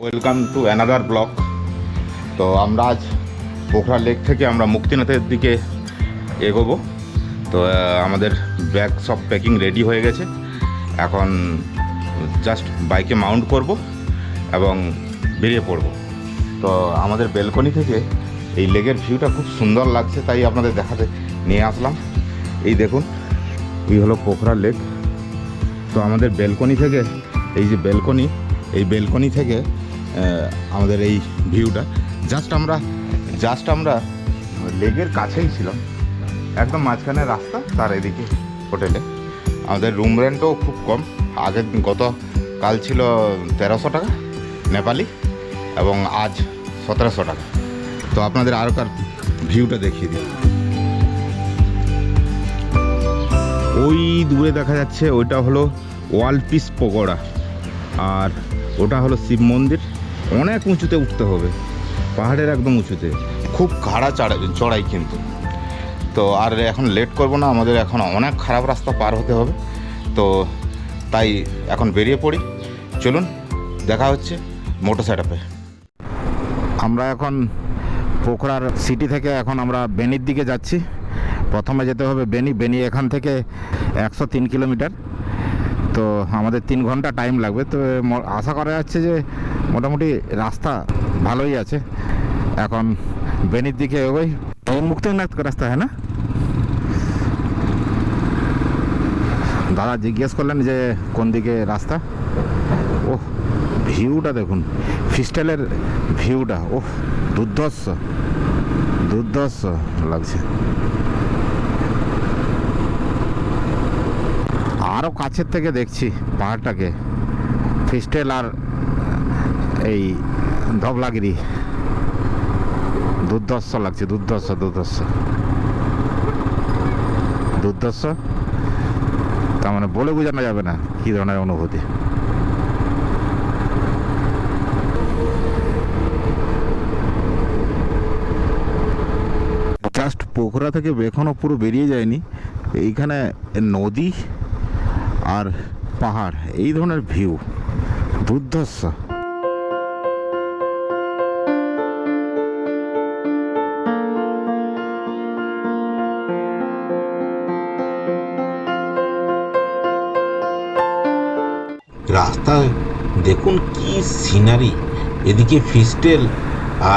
Welcome to another blog. তো আমরা আজ পোখরা লেক থেকে আমরা মুক্তিনাথের দিকে এগোবো। তো আমাদের ব্যাগ সব প্যাকিং রেডি হয়ে গেছে। এখন জাস্ট বাইকে মাউন্ট করব এবং বেরিয়ে পড়ব। তো আমাদের ব্যালকনি থেকে এই লেকের ভিউটা খুব সুন্দর লাগছে, তাই আপনাদের দেখাতে নিয়ে আসলাম। এই দেখুন, এই হলো পোখরা লেক। তো আমাদের ব্যালকনি থেকে এই যে ব্যালকনি, এই ব্যালকনি থেকে আমাদের এই ভিউটা জাস্ট আমরা লেকের কাছেই ছিলাম, একদম মাঝখানে রাস্তা, তার এদিকে হোটেলে। আমাদের রুম রেন্টও খুব কম। গতকাল ছিল 1300 টাকা নেপালি এবং আজ 1700 টাকা। তো আপনাদের আরও কার ভিউটা দেখিয়ে দিই। ওই দূরে দেখা যাচ্ছে, ওইটা হলো ওয়ার্ল্ড পিস পকোড়া, আর ওটা হলো শিব মন্দির। অনেক উঁচুতে উঠতে হবে, পাহাড়ের একদম উঁচুতে, খুব খাড়া চড়াই কিন্তু। তো আর এখন লেট করব না, আমাদের এখন অনেক খারাপ রাস্তা পার হতে হবে। তো তাই এখন বেরিয়ে পড়ি। চলুন, দেখা হচ্ছে মোটর সেটআপে। আমরা এখন পোখরার সিটি থেকে এখন আমরা বেনির দিকে যাচ্ছি। প্রথমে যেতে হবে বেনি এখান থেকে 103 কিলোমিটার। তো আমাদের 3 ঘন্টা টাইম লাগবে। তো আশা করা যাচ্ছে যে মোটামুটি রাস্তা ভালোই আছে। এখন বেনির দিকে এগোই। মুক্তিনাথ রাস্তা হ্যাঁ না? দাদা জিজ্ঞেস করলেন যে কোন দিকে রাস্তা। ওহ, ভিউটা দেখুন, ফিস্টেলের ভিউটা, ওহ দুর্ধর্ষ লাগছে। আরও কাছের থেকে দেখছি পাহাড়টাকে, ফিস্টেল আর এই ধবলাগিরি। দুর্ধর্ষ লাগছে, দুর্ধর্ষ। তার মানে বলে বোঝানো যাবে না কী ধরনের অনুভূতি। জাস্ট পোখরা থেকে এখনও পুরো বেরিয়ে যায়নি। এইখানে নদী আর পাহাড়, এই ধরনের ভিউ দুর্ধর্ষ। রাস্তায় দেখুন কি সিনারি, এদিকে ফিস্টেল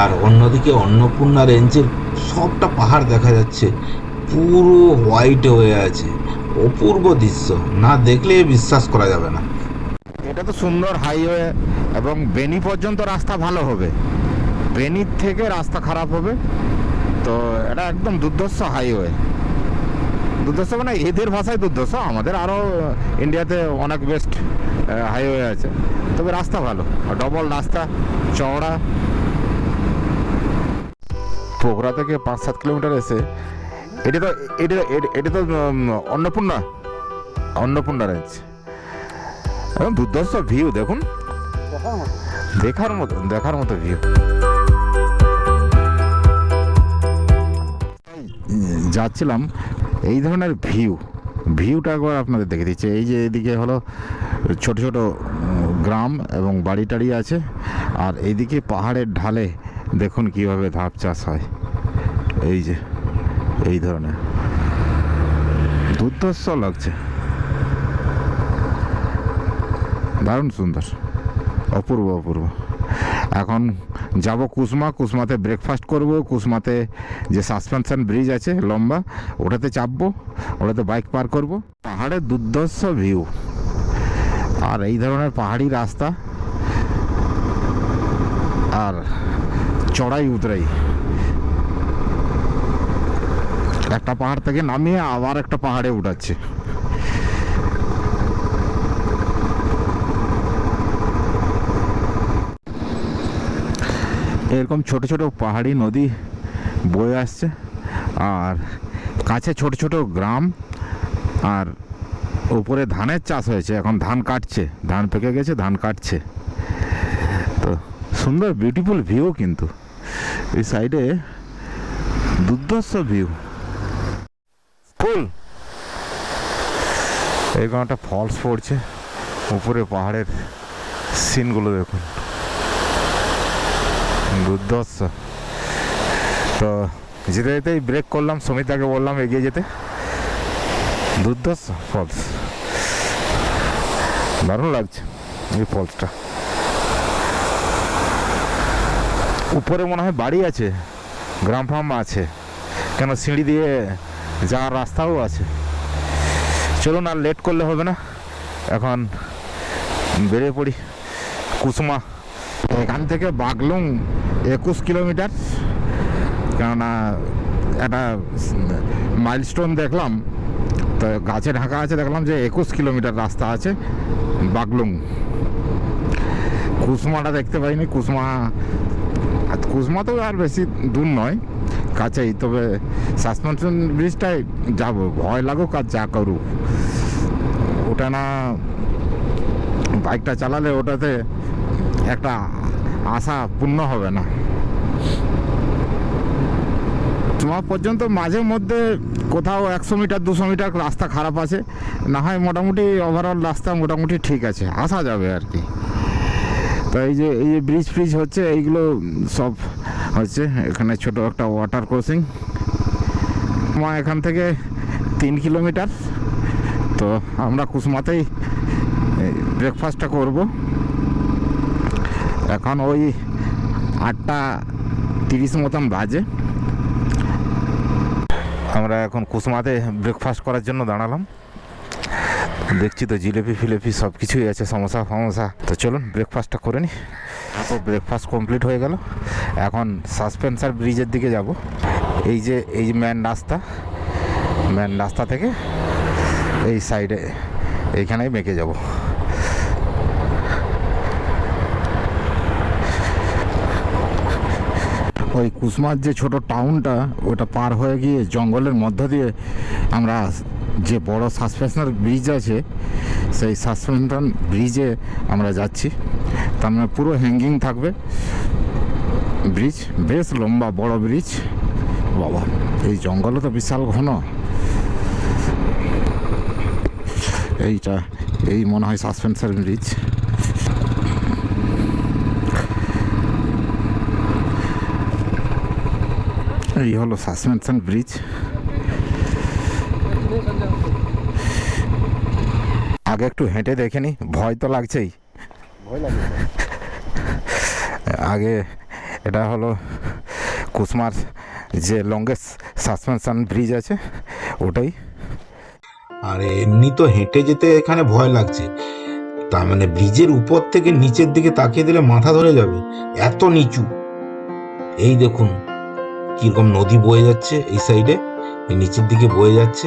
আর অন্যদিকে অন্নপূর্ণা রেঞ্জের সবটা পাহাড় দেখা যাচ্ছে, পুরো হোয়াইট হয়ে আছে। অপূর্ব দৃশ্য, না দেখলে বিশ্বাস করা যাবে না। এটা তো সুন্দর হাইওয়ে, এবং বেনি পর্যন্ত রাস্তা ভালো হবে, বেনির থেকে রাস্তা খারাপ হবে। তো এটা একদম দুর্ধর্ষ হাইওয়ে। দুর্ধর্ষ মানে এদের ভাষায় দুর্ধর্ষ, আমাদের আরও ইন্ডিয়াতে অনেক বেস্ট হাইওয়ে আছে, তবে রাস্তা ভালো, ডবল রাস্তা, চওড়া। পোখরা থেকে 5-7 কিলোমিটার এসে এটা তো অন্নপূর্ণা রেঞ্জ। এবং দুর্ধর্ষ ভিউ দেখুন, দেখার মতো ভিউ। যাচ্ছিলাম এই ধরনের ভিউটা একবার আপনাদের দেখে দিচ্ছে। এই যে এদিকে হলো ছোট ছোট গ্রাম এবং বাড়ি টাড়ি আছে, আর এইদিকে পাহাড়ের ঢালে দেখুন কিভাবে ধাপ চাষ হয়। এই যে এই ধরনের দুর্ধর্ষ লাগছে, দারুণ সুন্দর, অপূর্ব। এখন যাব কুসমাতে ব্রেকফাস্ট করব। কুসমাতে যে সাসপেনশন ব্রিজ আছে লম্বা, ওটাতে চাপবো, ওটাতে বাইক পার করব। পাহাড়ের দুর্ধর্ষ ভিউ আর এই ধরনের পাহাড়ি রাস্তা, আর চড়াই উতরাই, একটা পাহাড় থেকে নামিয়ে আবার একটা পাহাড়ে উঠাচ্ছে। এরকম ছোট ছোট পাহাড়ি নদী বয়ে আসছে, আর কাছে ছোট ছোট গ্রাম, আর উপরে ধানের চাষ হয়েছে। এখন ধান কাটছে, ধান পেকে গেছে, ধান কাটছে। তো সুন্দর বিউটিফুল ভিউ, কিন্তু এই সাইডে দুর্ধর্ষ ভিউ। ফুল এরকম একটা ফলস পড়ছে, উপরে পাহাড়ের সিনগুলো দেখুন, দুর্ধর্ষ। তো যেতে যেতেই ব্রেক করলাম, সুমিতাকে বললাম এগিয়ে যেতে। দুর্ধর্ষ ফলস, দারুণ লাগছে এই ফলসটা। উপরে মনে হয় বাড়ি আছে, গ্রাম ফার্ম আছে, কেন সিঁড়ি দিয়ে যাওয়ার রাস্তাও আছে। চলুন আর লেট করলে হবে না, এখন বেরিয়ে পড়ি। কুসমা এখান থেকে বাগলুং 21 কিলোমিটার, কেননা একটা মাইলস্টোন দেখলাম, তো গাছে ঢাকা আছে, দেখলাম যে 21 কিলোমিটার রাস্তা আছে বাগলুং। কুসমাটা দেখতে পাইনি। কুসমা তো আর বেশি দূর নয়, কাছেই, তবে সাসপেনশন ব্রিজটায় যাবো, ভয় লাগুক আর যা করুক। ওটা না বাইকটা চালালে ওটাতে একটা আশা পূর্ণ হবে না। তোমার পর্যন্ত মাঝে মধ্যে কোথাও 100 মিটার 200 মিটার রাস্তা খারাপ আছে, না হয় মোটামুটি ওভারঅল রাস্তা মোটামুটি ঠিক আছে, আসা যাবে আর কি। তো এই যে ব্রিজ ফ্রিজ হচ্ছে, এইগুলো সব হচ্ছে। এখানে ছোট একটা ওয়াটার ক্রসিং। এখান থেকে 3 কিলোমিটার। তো আমরা কুসমাতেই ব্রেকফাস্টটা করব। এখন ওই 8:30 মতন বাজে। আমরা এখন কুসমাতে ব্রেকফাস্ট করার জন্য দাঁড়ালাম। দেখছি তো জিলেপি ফিলেপি সব কিছুই আছে, সমোসা ফমোসা। তো চলুন ব্রেকফাস্টটা করে নিই। তো ব্রেকফাস্ট কমপ্লিট হয়ে গেল, এখন সাসপেনশন ব্রিজের দিকে যাব। এই যে মেন রাস্তা থেকে এই সাইডে এইখানেই মেকে যাব। ওই কুসমার যে ছোট টাউনটা, ওটা পার হয়ে গিয়ে জঙ্গলের মধ্য দিয়ে আমরা যে বড় সাসপেনশন ব্রিজ আছে, সেই সাসপেনশন ব্রিজে আমরা যাচ্ছি। তার মানে পুরো হ্যাঙ্গিং থাকবে ব্রিজ, বেশ লম্বা বড় ব্রিজ। বাবা, এই জঙ্গলও তো বিশাল ঘন। এই মনে হয় সাসপেনশন ব্রিজ। এই হলো সাসপেনশন ব্রিজ। আগে একটু হেঁটে দেখে নি, ভয় তো লাগছেই। আগে এটা হলো কুসমার যে লংগেস্ট সাসপেনশন ব্রিজ আছে, ওটাই। আর এমনি তো হেঁটে যেতে এখানে ভয় লাগছে, তার মানে ব্রিজের উপর থেকে নিচের দিকে তাকিয়ে দিলে মাথা ধরে যাবে, এত নিচু। এই দেখুন কিরকম নদী বয়ে যাচ্ছে এই সাইডে, এই নিচের দিকে বয়ে যাচ্ছে।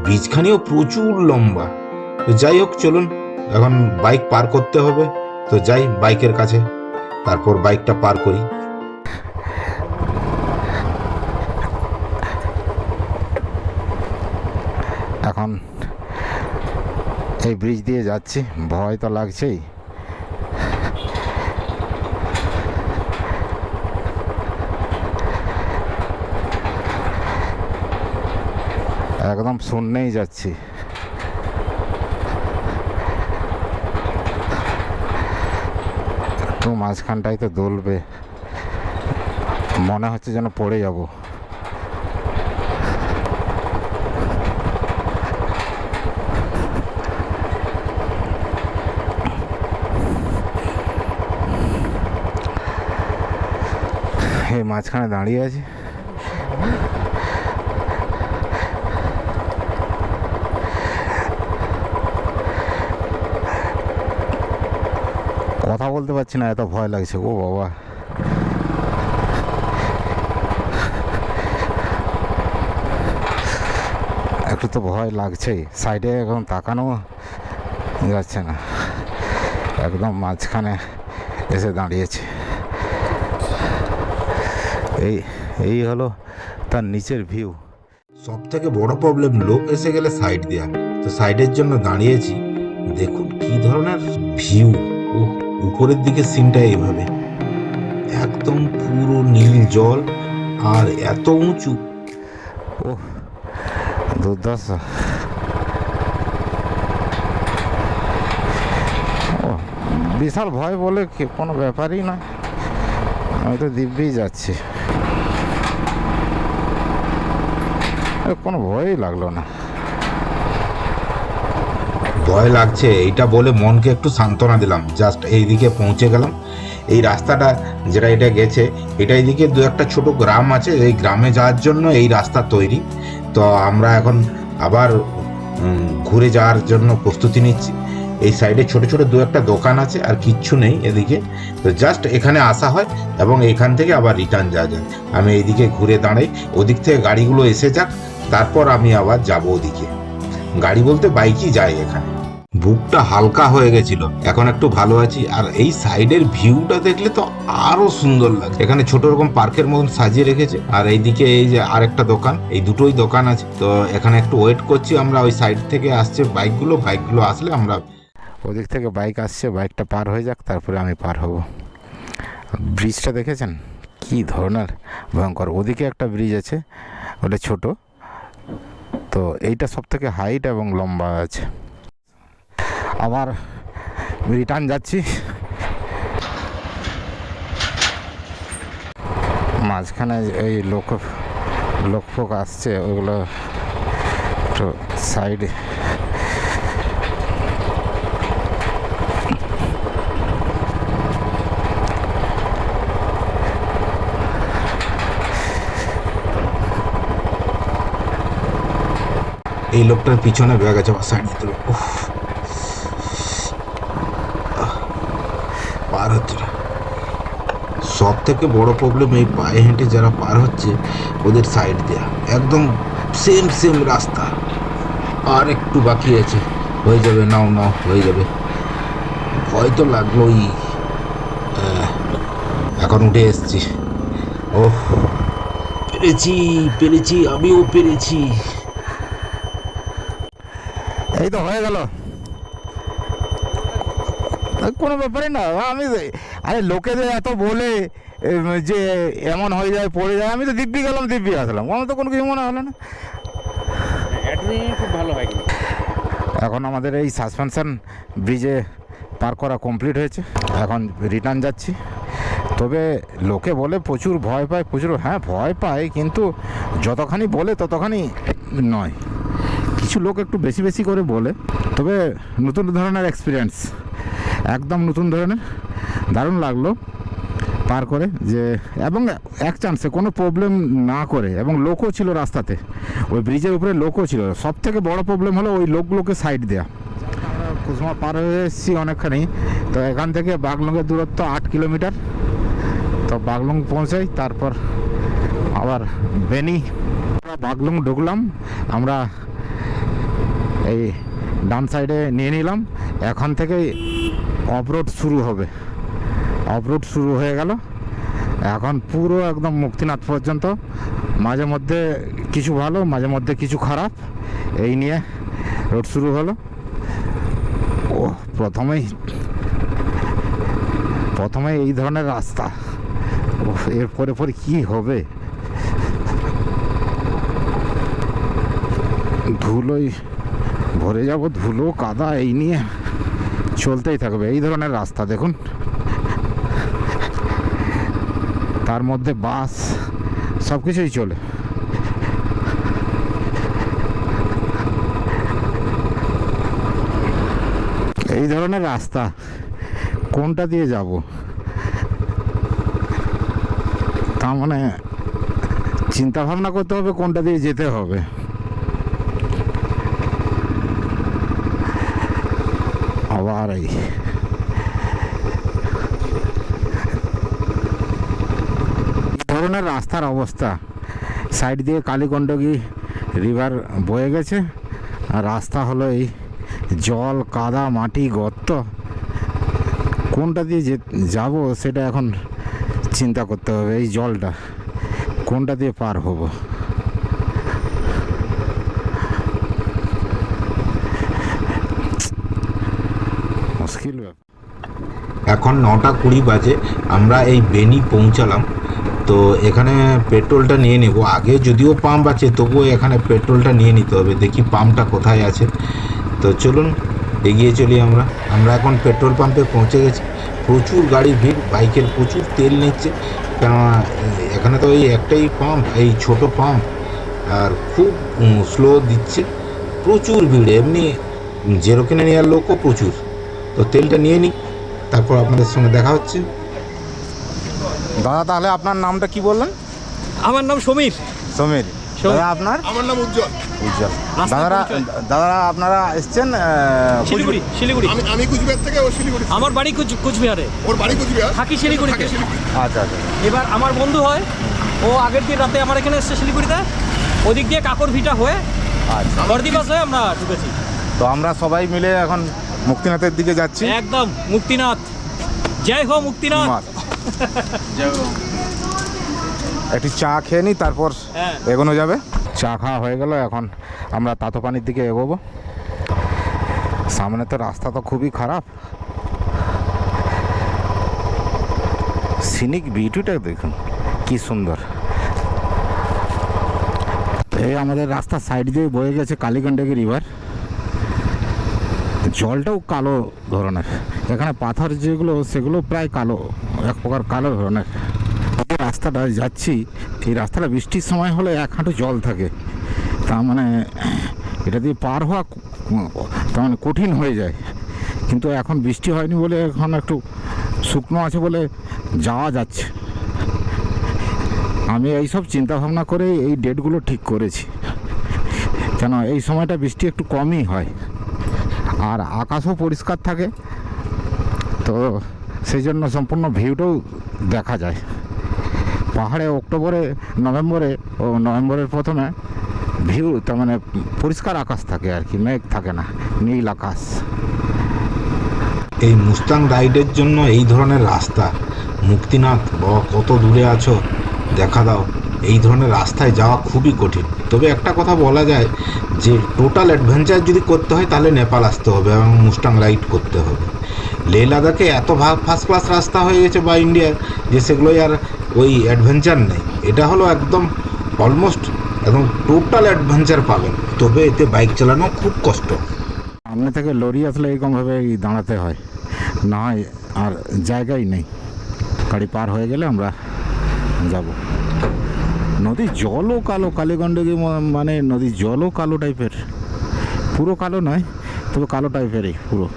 ব্রিজখানিও প্রচুর লম্বা। তো যাই হোক, চলুন এখন বাইক পার করতে হবে। তো যাই বাইকের কাছে, তারপর বাইকটা পার করি। এখন এই ব্রিজ দিয়ে যাচ্ছি, ভয় তো লাগছেই। একদম শূন্যেই যাচ্ছি। একটু মাঝখানটাই তো দোলবে, মনে হচ্ছে যেন পড়ে যাব। এই মাঝখানে দাঁড়িয়ে আছি। কথা বলতে পারছি না, এত ভয় লাগছে। ও বাবা, একটু তো ভয় লাগছেই। সাইডে এখন তাকানো যাচ্ছে না, একদম মাঝখানে এসে দাঁড়িয়েছে। এই হলো তার নিচের ভিউ। সব থেকে বড় প্রবলেম, লোক এসে গেলে সাইড দেয়া। তো সাইডের জন্য দাঁড়িয়েছি। দেখুন কি ধরনের ভিউ। ও উপরের দিকে সিনটা এইভাবে, একদম পুরো নীল জল, আর এত উঁচু। ও দুর্ধর্ষ। ও বিশাল ভয় বলে কোনো ব্যাপারই না, আমি তো দিব্যি যাচ্ছি, কোনো ভয়ই লাগলো না। ভয় লাগছে এইটা বলে মনকে একটু সান্ত্বনা দিলাম। জাস্ট এইদিকে পৌঁছে গেলাম। এই রাস্তাটা যেটা এটা গেছে, এটা এইদিকে দু একটা ছোট গ্রাম আছে, এই গ্রামে যাওয়ার জন্য এই রাস্তা তৈরি। তো আমরা এখন আবার ঘুরে যাওয়ার জন্য প্রস্তুতি নিচ্ছি। এই সাইডে ছোট ছোট দু একটা দোকান আছে, আর কিচ্ছু নেই এদিকে। তো জাস্ট এখানে আসা হয় এবং এখান থেকে আবার রিটার্ন যাওয়া যায়। আমি এইদিকে ঘুরে দাঁড়াই, ওদিক থেকে গাড়িগুলো এসে যাক, তারপর আমি আবার যাব ওদিকে। গাড়ি বলতে বাইকই যায় এখানে। বুকটা হালকা হয়ে গেছিল, এখন একটু ভালো আছি। আর এই সাইডের ভিউটা দেখলে তো আরো সুন্দর লাগে। এখানে ছোট রকম পার্কের মতন সাজিয়ে রেখেছে, আর এইদিকে এই যে আরেকটা দোকান, এই দুটোই দোকান আছে। তো এখানে একটু ওয়েট করছি আমরা, ওই সাইড থেকে আসছে বাইকগুলো আসলে আমরা, ওদিক থেকে বাইক আসছে, বাইকটা পার হয়ে যাক, তারপরে আমি পার হব। ব্রিজটা দেখেছেন কি ধরনের ভয়ঙ্কর? ওদিকে একটা ব্রিজ আছে, ওটা ছোট, তো এইটা সব থেকে হাইট এবং লম্বা আছে। আবার রিটার্ন যাচ্ছি। মাঝখানে এই লোকফোক আসছে, ওগুলো একটু সাইডে। এই লোকটার পিছনে ব্যাগ আছে, সাইড দিতে পার হচ্ছে না। সব থেকে বড় প্রবলেম এই পায়ে হেঁটে যারা পার হচ্ছে ওদের সাইড দেয়া, একদম সেম রাস্তা। আর একটু বাকি আছে, হয়ে যাবে। নাও হয়ে যাবে। ভয় তো লাগলোই। এখন উঠে এসছি। ওহ, পেরেছি, আমিও পেরেছি। এই তো হয়ে গেল, কোনো ব্যাপারই না। আরে লোকেদের এত বলে যে এমন হয়ে যায়, পড়ে যায়, আমি তো দিব্যি গেলাম, দিব্যি আসলাম, আমার তো কোনো কিছু মনে হলো না। খুব ভালো হয়। এখন আমাদের এই সাসপেনশন ব্রিজে পার করা কমপ্লিট হয়েছে, এখন রিটার্ন যাচ্ছি। তবে লোকে বলে প্রচুর ভয় পায়, হ্যাঁ ভয় পায়, কিন্তু যতখানি বলে ততখানি নয়। কিছু লোক একটু বেশি করে বলে। তবে নতুন ধরনের এক্সপিরিয়েন্স, একদম নতুন ধরনের, দারুণ লাগলো পার করে। যে এবং এক চান্সে কোনো প্রবলেম না করে, এবং লোকও ছিল রাস্তাতে, ওই ব্রিজের উপরে লোকও ছিল। সব থেকে বড় প্রবলেম হলো ওই লোকগুলোকে সাইড দেওয়া। আমরা কুসমা পার হয়ে এসেছি অনেকখানি। তো এখান থেকে বাগলুংয়ের দূরত্ব 8 কিলোমিটার। তো বাগলুং পৌঁছাই, তারপর আবার বেনি। বাগলুং ঢুকলাম আমরা, এই ডান সাইডে নিয়ে নিলাম। এখন থেকে অফরোড শুরু হবে। অফরোড শুরু হয়ে গেল এখন পুরো একদম মুক্তিনাথ পর্যন্ত। মাঝে মধ্যে কিছু ভালো, মাঝে মধ্যে কিছু খারাপ, এই নিয়ে রোড শুরু হলো। ও প্রথমেই এই ধরনের রাস্তা, এর পরে কি হবে? ধুলোই ভরে যাব, ধুলো কাদা, এই নিয়ে চলতেই থাকবে। এই ধরনের রাস্তা দেখুন, তার মধ্যে বাস সব কিছুই চলে। এই ধরনের রাস্তা কোনটা দিয়ে যাব, তার মানে চিন্তা ভাবনা করতে হবে কোনটা দিয়ে যেতে হবে। আবার এই ধরনের রাস্তার অবস্থা, সাইড দিয়ে কালীগণ্ডকী রিভার বয়ে গেছে, আর রাস্তা হলো এই জল, কাদা, মাটি, গর্ত। কোনটা দিয়ে যাব সেটা এখন চিন্তা করতে হবে। এই জলটা কোনটা দিয়ে পার হব? মুশকিল ব্যাপার। এখন 9:20 বাজে, আমরা এই বেনি পৌঁছালাম। তো এখানে পেট্রোলটা নিয়ে নেব। আগে যদিও পাম্প আছে, তবুও এখানে পেট্রোলটা নিয়ে নিতে হবে। দেখি পাম্পটা কোথায় আছে। তো চলুন এগিয়ে চলি আমরা। আমরা এখন পেট্রোল পাম্পে পৌঁছে গেছি। প্রচুর গাড়ির ভিড়, বাইকের প্রচুর তেল নিচ্ছে, কেননা এখানে তো এই একটাই পাম্প, এই ছোট পাম্প, আর খুব স্লো দিচ্ছে। প্রচুর ভিড়, এমনি জেরোকেনে নেওয়ার লোকও প্রচুর। তো তেলটা নিয়ে নিই, তারপর আপনাদের সঙ্গে দেখা হচ্ছে। দাদা তাহলে আপনার নামটা কি বললেন? আমার নাম সমীর। সমীর। দাদা আপনার? আমার নাম উজ্জ্বল। উজ্জ্বল। রাস্তার দাদারা পরিচয়। দাদারা আপনারা এসছেন শিলিগুড়ি শিলিগুড়ি আমি কুচবিহার থেকে, ও শিলিগুড়ি। আমার বাড়ি কুচবিহারে, ওর বাড়ি কুচবিহার, থাকি শিলিগুড়িতে। থাকে শিলিগুড়ি। আচ্ছা আচ্ছা। এবার আমার বন্ধু হয়, ও আগের দিন রাতে আমার এখানে এসছে শিলিগুড়িতে, ওদিক দিয়ে কাকর ভিটা হয়ে আচ্ছা, বর্দিবাস হয়ে আমরা ঢুকেছি। তো আমরা সবাই মিলে এখন মুক্তিনাথের দিকে যাচ্ছি। একদম মুক্তিনাথ, জয় হো মুক্তিনাথ। মার। একটি চা খেয়ে নিই, তারপর হ্যাঁ। এগোনো যাবে। চা খাওয়া হয়ে গেল, এখন আমরা তাতোপানির দিকে এগোবো। সামনে তো রাস্তা তো খুবই খারাপ। সিনিক বিউটিটা দেখুন কি সুন্দর। এই আমাদের রাস্তার সাইড দিয়ে বয়ে গেছে কালীগণ্ডকী রিভার। জলটাও কালো ধরনের, এখানে পাথর যেগুলো সেগুলো প্রায় কালো, এক প্রকার কালো ধরনের। এই রাস্তাটা যাচ্ছি, এই রাস্তাটা বৃষ্টির সময় হলে এক হাঁটু জল থাকে, তার মানে এটা দিয়ে পার হওয়া তার মানে কঠিন হয়ে যায়। কিন্তু এখন বৃষ্টি হয়নি বলে এখন একটু শুকনো আছে বলে যাওয়া যাচ্ছে। আমি এইসব চিন্তাভাবনা করে এই ডেটগুলো ঠিক করেছি, কেন এই সময়টা বৃষ্টি একটু কমই হয় আর আকাশও পরিষ্কার থাকে, তো সেই জন্য সম্পূর্ণ ভিউটাও দেখা যায়। পাহাড়ে অক্টোবরে নভেম্বরের প্রথমে ভিউ তার মানে পরিষ্কার আকাশ থাকে আর কি, মেঘ থাকে না, নীল আকাশ। এই মুস্তাং রাইডের জন্য এই ধরনের রাস্তা, মুক্তিনাথ বাবা কত দূরে আছো দেখা দাও, এই ধরনের রাস্তায় যাওয়া খুবই কঠিন। তবে একটা কথা বলা যায় যে টোটাল অ্যাডভেঞ্চার যদি করতে হয় তাহলে নেপাল আসতে হবে এবং মুস্তাং রাইড করতে হবে। লেহ লাদাখে এত ফার্স্ট ক্লাস রাস্তা হয়ে গেছে বা ইন্ডিয়ার, যে সেগুলোই আর ওই অ্যাডভেঞ্চার নেই। এটা হলো একদম অলমোস্ট একদম টোটাল অ্যাডভেঞ্চার পাবেন, তবে এতে বাইক চালানো খুব কষ্ট। সামনে থেকে লরি আসলে এরকমভাবে দাঁড়াতে হয়, না হয় আর জায়গাই নেই। গাড়ি পার হয়ে গেলে আমরা যাব। নদীর জলও কালো, কালীগণ্ডকী মানে নদীর জলও কালো টাইপের, পুরো কালো নয় তবে কালো টাইপেরই পুরো।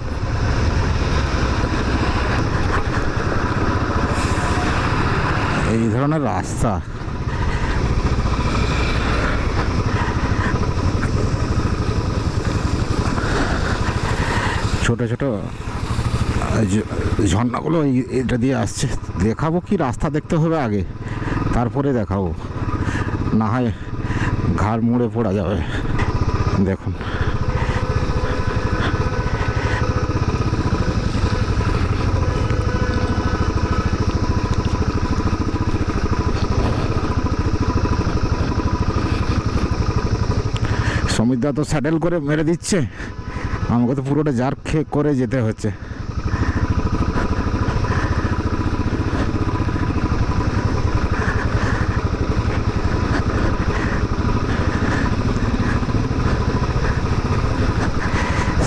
এই ধরনের রাস্তা ছোট ছোট ঝর্ণাগুলো এটা দিয়ে আসছে। দেখাবো কি রাস্তা দেখতে হবে আগে, তারপরে দেখাবো, না হয় ঘাড় মুড়ে পড়া যাবে। দেখুন সমীরদা তো স্যাডেল করে মেরে দিচ্ছে, আমাকে তো পুরোটা জার্ক করে যেতে হচ্ছে।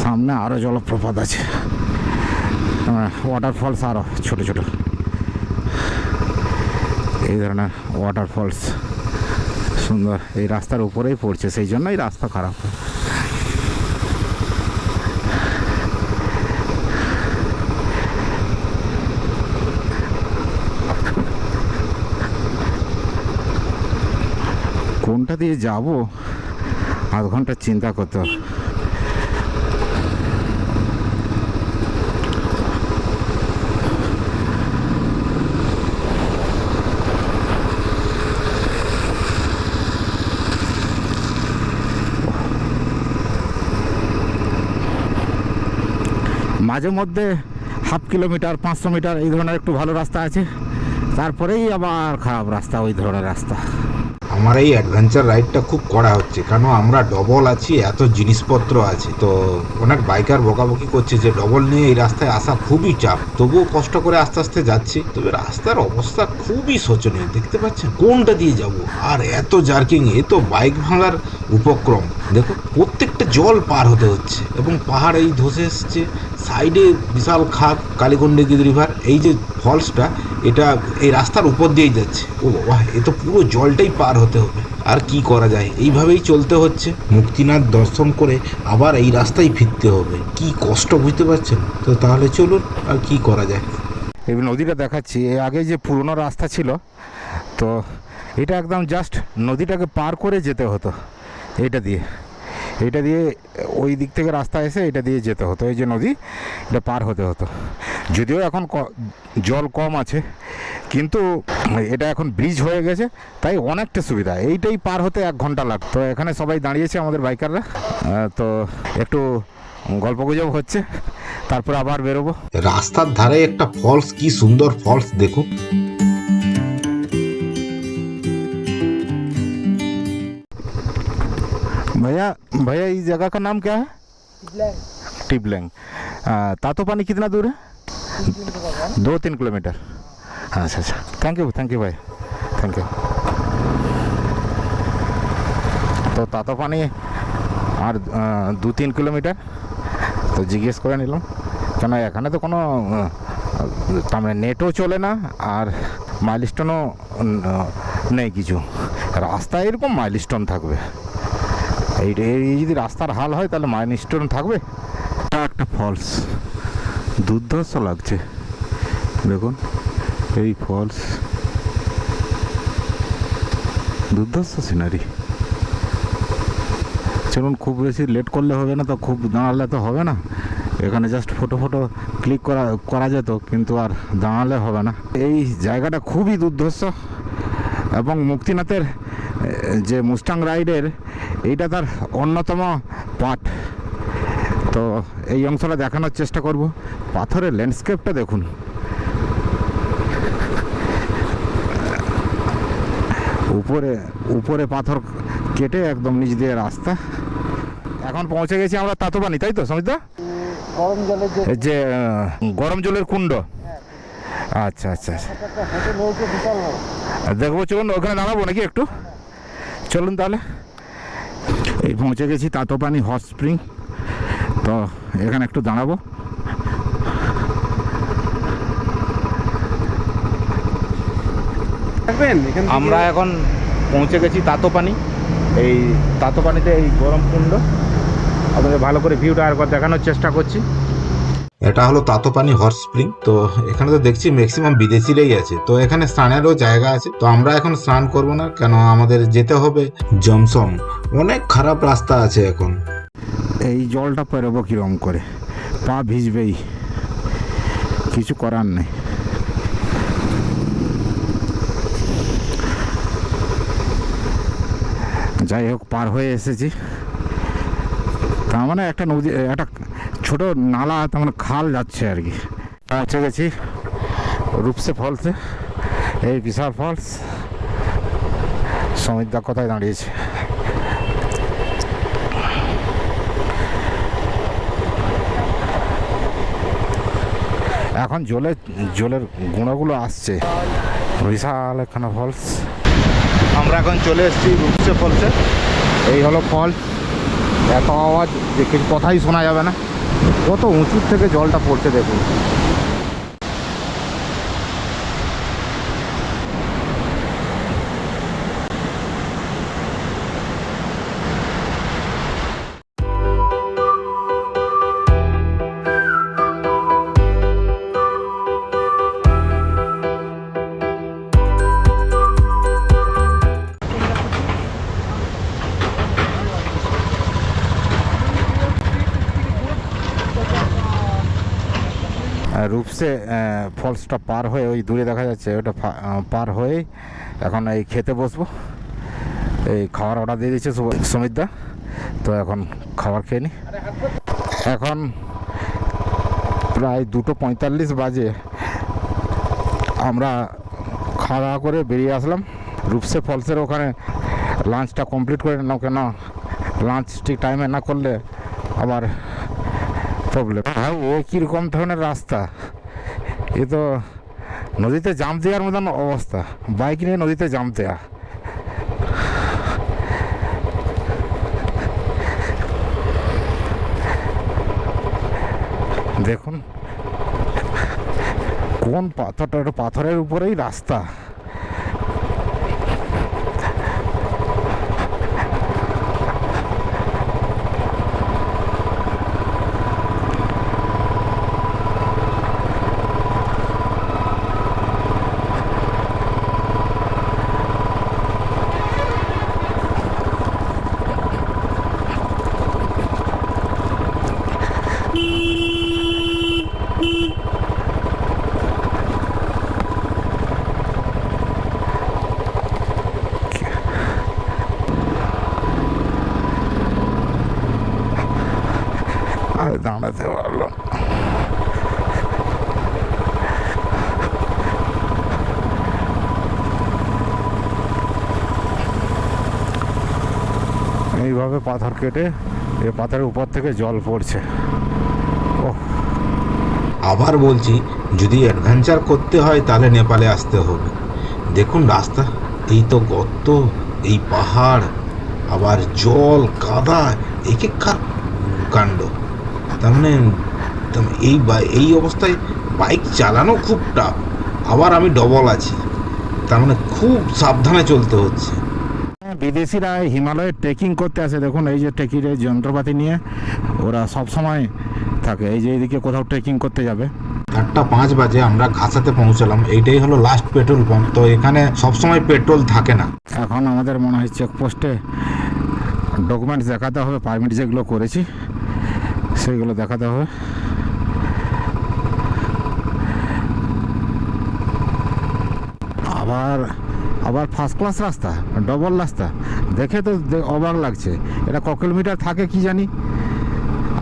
সামনে আরও জলপ্রপাত আছে, ওয়াটারফলস আরও ছোট ছোট, এই ধরনের ওয়াটারফলস সুন্দর এই রাস্তার উপরেই পড়ছে, সেই জন্যই রাস্তা খারাপ। কোনটা দিয়ে যাব আধ ঘন্টা চিন্তা করতে হবে। মাঝে মধ্যে হাফ কিলোমিটার 500 মিটার এই ধরনের একটু ভালো রাস্তা আছে, তারপরেই আবার খারাপ রাস্তা, ওই ধরনের রাস্তা। আমার এই অ্যাডভেঞ্চার রাইডটা খুব কড়া হচ্ছে। যেখানে আমরা ডবল আছি, এত জিনিসপত্র আছে, তো অনেক বাইকার বকাবকি করছে যে ডবল নিয়ে এই রাস্তায় আসা খুবই চাপ। তবুও কষ্ট করে আস্তে আস্তে যাচ্ছি। তবে রাস্তার অবস্থা খুবই শোচনীয়, দেখতে পাচ্ছেন কোনটা দিয়ে যাব। আর এত জার্কিং, এ তো বাইক ভাঙার উপক্রম। দেখো প্রত্যেকটা জল পার হতে হচ্ছে এবং পাহাড় এই ধসে এসছে। সাইডে বিশাল খাদ, কালীকন্ডগিরি রিভার। এই যে ফলসটা, এটা এই রাস্তার উপর দিয়েই যাচ্ছে। ও বাবা, এ তো পুরো জলটাই পার হতে হবে। আর কি করা যায়, এইভাবেই চলতে হচ্ছে। মুক্তিনাথ দর্শন করে আবার এই রাস্তায় ফিরতে হবে। কি কষ্ট, বুঝতে পারছেন তো? তাহলে চলুন, আর কি করা যায়। এই নদীটা দেখাচ্ছি, এর আগে যে পুরনো রাস্তা ছিল, তো এটা একদম জাস্ট নদীটাকে পার করে যেতে হতো। এটা দিয়ে ওই দিক থেকে রাস্তা এসে এটা দিয়ে যেতে হতো। এই যে নদী, এটা পার হতে হতো। যদিও এখন জল কম আছে, কিন্তু এটা এখন ব্রিজ হয়ে গেছে, তাই অনেকটা সুবিধা। এইটাই পার হতে 1 ঘন্টা লাগতো। এখানে সবাই দাঁড়িয়েছে আমাদের বাইকাররা, তো একটু গল্পগুজব হচ্ছে, তারপর আবার বেরোবো। রাস্তার ধারে একটা ফলস, কি সুন্দর ফলস দেখুন। भैया इस जगह का नाम क्या है? टिबलैंग। तातो पानी कितना दूर है? 2-3 किलोमीटर। अच्छा अच्छा, थैंक यू भाई, थैंक यू। তো তাতো পানি আর 2-3 কিলোমিটার। তো জিজ্ঞেস করে নিলাম, কেন এখানে তো কোনো তার মানে নেটও চলে না, আর মাইলস্টোনও নেই কিছু। রাস্তায় এরকম মাইলস্টোন থাকবে, এই যদি রাস্তার হাল হয় তাহলে মাইলস্টোন থাকবে। একটা ফলস, দুর্ধর্ষ লাগছে দেখুন। এই ফলস, দুর্ধর্ষ সিনারি। চলুন, খুব বেশি লেট করলে হবে না, তো খুব দাঁড়ালে তো হবে না। এখানে জাস্ট ফটো ক্লিক করা যেত, কিন্তু আর দাঁড়ালে হবে না। এই জায়গাটা খুবই দুর্ধর্ষ, এবং মুক্তিনাথের যে মুস্টাং রাইডের এইটা তার অন্যতম পার্ট। তো এই অংশটা দেখানোর চেষ্টা করব। পাথরের ল্যান্ডস্কেপটা দেখুন, উপরে পাথর কেটে একদম নিচ দিয়ে রাস্তা। এখন পৌঁছে গেছি আমরা তাতোপানি, তাই তো সমিতা? গরম জলের যে গরম জলের কুণ্ড। আচ্ছা আচ্ছা, দেখবো। চলুন ওখানে দাঁড়াবো নাকি একটু? চলুন তাহলে। এই পৌঁছে গেছি তাতোপানি হট স্প্রিং। তো এখানে একটু দাঁড়াবো। আমরা এখন পৌঁছে গেছি তাতোপানি। এই তাতোপানিতে এই গরম কুণ্ড, আপনাদের ভালো করে ভিউটা একবার দেখানোর চেষ্টা করছি। এটা হলো তাতোপানি হট স্প্রিং। তো এখানে তো দেখছি ম্যাক্সিমাম বিদেশিরাই আছে। তো এখানে স্নানেরও জায়গা আছে। তো আমরা এখন স্নান করব না, কেন আমাদের যেতে হবে জমসম। অনেক খারাপ রাস্তা আছে এখন। এই জলটা পেরোবো কিরম করে? পা ভিজবেই, কিছু করার নেই। যাই হোক, পার হয়ে এসেছি। তার মানে একটা নদী, একটা ছোট নালা, তার মানে খাল যাচ্ছে আর কি। পৌঁছে গেছি রূপসে ফলসে। এই বিশাল ফলস। সমিতদা কোথায় দাঁড়িয়েছে? এখন জলের গুঁড়োগুলো আসছে। বিশাল এখানে ফলস। আমরা এখন চলে এসেছি রূপসে ফলসে। এই হলো ফলস। এত আওয়াজ যে কিছু কথাই শোনা যাবে না, কত উঁচুর থেকে জলটা পড়ছে দেখুন। রূপসে ফলসটা পার হয়ে, ওই দূরে দেখা যাচ্ছে, ওটা পার হয়ে এখন এই খেতে বসবো। এই খাওয়ার অর্ডার দিয়ে দিচ্ছে সমিতদা। তো এখন খাবার খেয়ে নিই। এখন প্রায় 2:45 বাজে। আমরা খাওয়া দাওয়া করে বেরিয়ে আসলাম। রূপসে ফলসের ওখানে লাঞ্চটা কমপ্লিট করে নাও, কেন লাঞ্চ ঠিক টাইমে না করলে আবার প্রবলেম। ভাই এ কীরকম ধরনের রাস্তা, এ তো নদীতে জাম্প দেওয়ার মতন অবস্থা, বাইক নিয়ে নদীতে জাম্প দেওয়া। দেখুন কোন পাথরটা, পাথরের উপরেই রাস্তা। আর দাঁড়াতে পারলো না। এইভাবে পাথর কেটে এই পাথরের উপর থেকে জল পড়ছে। ওহ, আবার বলছি, যদি অ্যাডভেঞ্চার করতে হয় তাহলে নেপালে আসতে হবে। দেখুন রাস্তা, এই তো গর্ত, এই পাহাড়, আবার জল, কাদা, একেকার কাণ্ড। তার মানে এই অবস্থায় বাইক চালানো খুব টাফ। আবার আমি ডবল আছি, তার মানে খুব সাবধানে চলতে হচ্ছে। বিদেশিরা হিমালয়ে ট্রেকিং করতে আসে। দেখুন এই যে ট্রেকিংয়ের যন্ত্রপাতি নিয়ে ওরা সব সময় থাকে। এই যে এইদিকে কোথাও ট্রেকিং করতে যাবে। 4:05 বাজে আমরা ঘাসাতে পৌঁছালাম। এইটাই হলো লাস্ট পেট্রোল পাম্প। তো এখানে সবসময় পেট্রোল থাকে না। এখন আমাদের মনে হয় চেকপোস্টে ডকুমেন্টস দেখাতে হবে, পারমিট যেগুলো করেছি সেইগুলো দেখাতে হবে। আবার ফার্স্ট ক্লাস রাস্তা, ডবল রাস্তা, দেখে তো অবাক লাগছে। এটা ক কিলোমিটার থাকে কি জানি।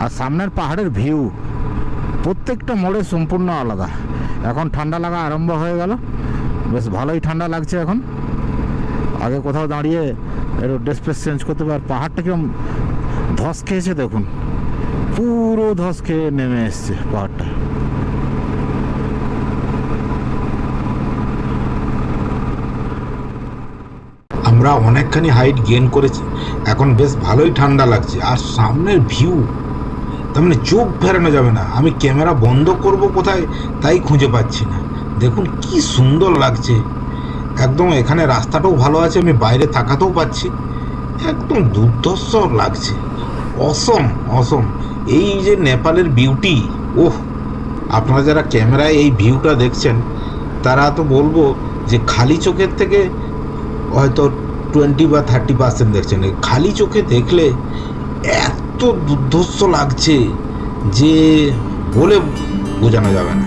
আর সামনের পাহাড়ের ভিউ প্রত্যেকটা মোড়ে সম্পূর্ণ আলাদা। এখন ঠান্ডা লাগা আরম্ভ হয়ে গেল, বেশ ভালোই ঠান্ডা লাগছে এখন। আগে কোথাও দাঁড়িয়ে একটু ড্রেস ফ্রেস চেঞ্জ করতে পার। পাহাড়টা কিরকম ধস খেয়েছে দেখুন, পুরো ধস খেয়ে নেমে এসছে পাহাড়টা। আমরা অনেকখানি হাইট গেইন করেছি, এখন বেশ ভালোই ঠান্ডা লাগছে। আর সামনের ভিউ, তার মানে চোখ ফেরানো যাবে না। আমি ক্যামেরা বন্ধ করব কোথায় তাই খুঁজে পাচ্ছি না। দেখুন কি সুন্দর লাগছে একদম। এখানে রাস্তাটাও ভালো আছে, আমি বাইরে তাকাতেও পাচ্ছি। একদম দুর্ধর্ষ লাগছে, অসম অসম। এই যে নেপালের বিউটি, ওহ! আপনারা যারা ক্যামেরায় এই ভিউটা দেখছেন তারা তো বলবো যে খালি চোখের থেকে হয়তো 20 বা 30% দেখছেন। খালি চোখে দেখলে এত দুর্ধর্ষ লাগছে যে বলে বোঝানো যাবে না।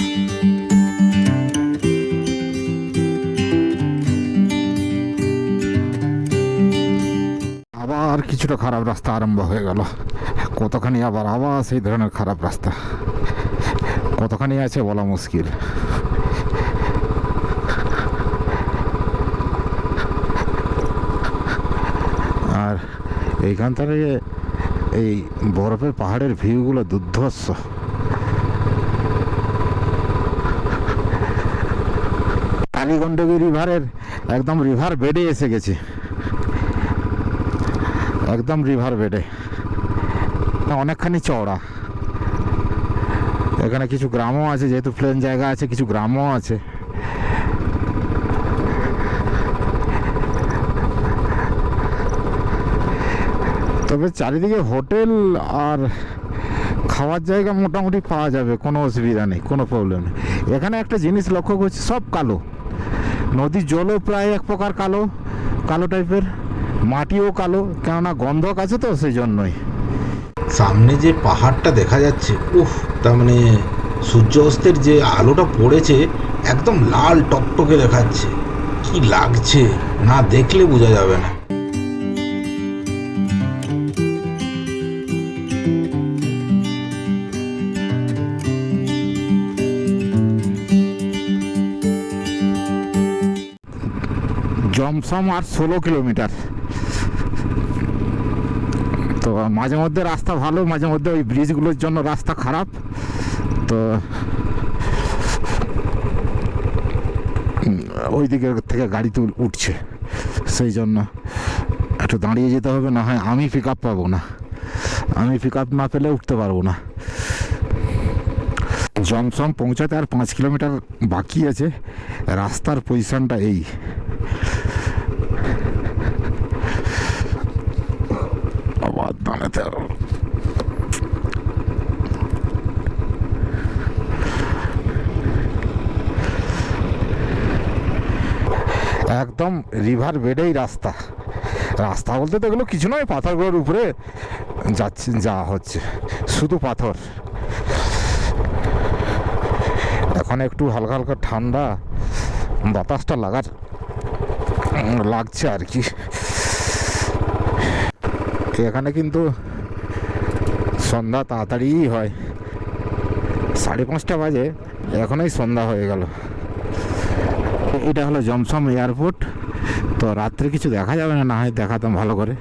আবার কিছুটা খারাপ রাস্তা আরম্ভ হয়ে গেল। কতখানি আবার সেই ধরনের খারাপ রাস্তা, কতখানি আছে বলা মুশকিল। আর এইখান থেকে এই বরফের পাহাড়ের ভিউগুলো দুর্ধর্ষ। কালীগণ্ডকী রিভারের একদম রিভার বেডে এসে গেছে, একদম রিভার বেডে। অনেকখানি চওড়া। এখানে কিছু গ্রামও আছে, যেহেতু প্লেন জায়গা আছে, কিছু গ্রামও আছে। তবে চারিদিকে হোটেল আর খাওয়ার জায়গা মোটামুটি পাওয়া যাবে, কোনো অসুবিধা নেই, কোনো প্রবলেম নেই। এখানে একটা জিনিস লক্ষ্য করছি, সব কালো। নদীর জলও প্রায় এক প্রকার কালো কালো টাইপের, মাটিও কালো, কেননা গন্ধক আছে তো সেই জন্যই। সামনে যে পাহাড়টা দেখা যাচ্ছে, উফ! তার মানে সূর্য অস্তের যে আলোটা পড়েছে একদম লাল টকটকে দেখাচ্ছে। কি লাগছে না দেখলে বোঝা যাবে না। জমসম আর 16 কিলোমিটার। তো মাঝে মধ্যে রাস্তা ভালো, মাঝে মধ্যে ওই ব্রিজগুলোর জন্য রাস্তা খারাপ। তো ওই দিকে থেকে গাড়ি উঠছে, সেই জন্য একটু দাঁড়িয়ে যেতে হবে, না হয় আমি পিক আপ পাবো না, আমি পিক আপ না পেলে উঠতে পারবো না। জমসম পৌঁছাতে আর 5 কিলোমিটার বাকি আছে। রাস্তার পজিশনটা এই, আবার দাঁড়াতে হবে। একদম রিভার বেডেই রাস্তা। রাস্তা বলতে তো এগুলো কিছু নয়, পাথরগুলোর উপরে যাচ্ছে, যা হচ্ছে শুধু পাথর। এখন একটু হালকা হালকা ঠান্ডা বাতাসটা লাগছে আর কি। এখানে কিন্তু সন্ধ্যা তাড়াতাড়িই হয়, 5:30 বাজে, এখনই সন্ধ্যা হয়ে গেল। এটা হলো জমসম এয়ারপোর্ট। তো রাত্রে কিছু দেখা যাবে না, না হয় দেখাতাম ভালো করে।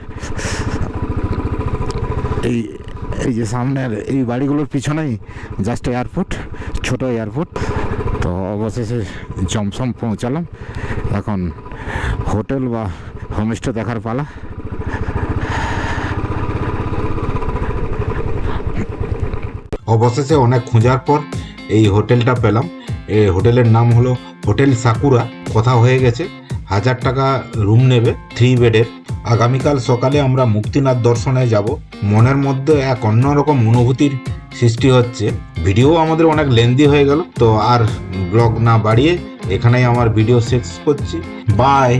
এই যে সামনের এই বাড়িগুলোর পিছনেই জাস্ট এয়ারপোর্ট, ছোট এয়ারপোর্ট। তো অবশেষে জমসম পৌঁছালাম। এখন হোটেল বা হোমস্টে দেখার পালা। অবশেষে অনেক খোঁজার পর এই হোটেলটা পেলাম। এই হোটেলের নাম হলো হোটেল সাকুরা। কথা হয়ে গেছে, 1000 টাকা রুম নেবে, 3 বেডের। আগামীকাল সকালে আমরা মুক্তিনাথ দর্শনে যাব। মনের মধ্যে এক অন্যরকম অনুভূতির সৃষ্টি হচ্ছে। ভিডিও আমাদের অনেক লেন্দি হয়ে গেল, তো আর ব্লগ না বাড়িয়ে এখানেই আমার ভিডিও শেষ করছি। বাই।